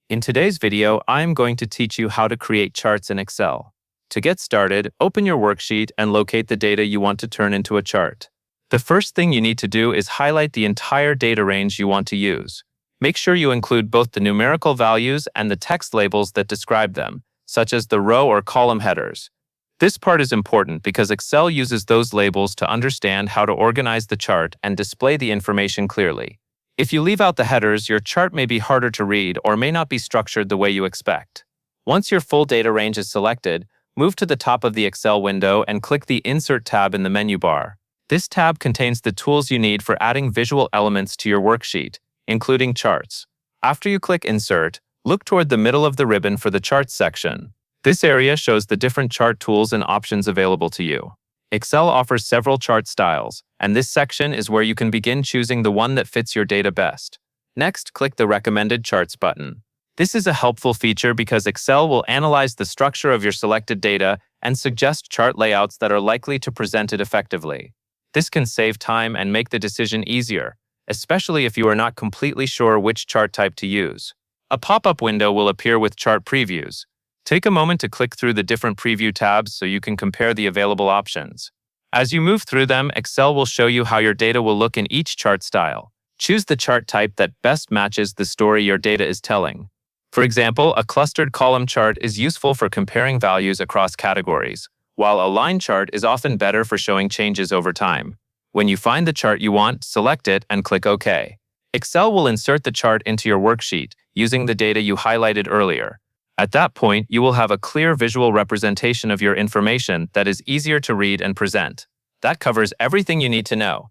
In today's video, I'm going to teach you how to create charts in Excel. To get started, open your worksheet and locate the data you want to turn into a chart. The first thing you need to do is highlight the entire data range you want to use. Make sure you include both the numerical values and the text labels that describe them, such as the row or column headers. This part is important because Excel uses those labels to understand how to organize the chart and display the information clearly. If you leave out the headers, your chart may be harder to read or may not be structured the way you expect. Once your full data range is selected, move to the top of the Excel window and click the Insert tab in the menu bar. This tab contains the tools you need for adding visual elements to your worksheet, including charts. After you click Insert, look toward the middle of the ribbon for the Charts section. This area shows the different chart tools and options available to you. Excel offers several chart styles, and this section is where you can begin choosing the one that fits your data best. Next, click the Recommended Charts button. This is a helpful feature because Excel will analyze the structure of your selected data and suggest chart layouts that are likely to present it effectively. This can save time and make the decision easier, especially if you are not completely sure which chart type to use. A pop-up window will appear with chart previews. Take a moment to click through the different preview tabs so you can compare the available options. As you move through them, Excel will show you how your data will look in each chart style. Choose the chart type that best matches the story your data is telling. For example, a clustered column chart is useful for comparing values across categories, while a line chart is often better for showing changes over time. When you find the chart you want, select it and click OK. Excel will insert the chart into your worksheet using the data you highlighted earlier. At that point, you will have a clear visual representation of your information that is easier to read and present. That covers everything you need to know.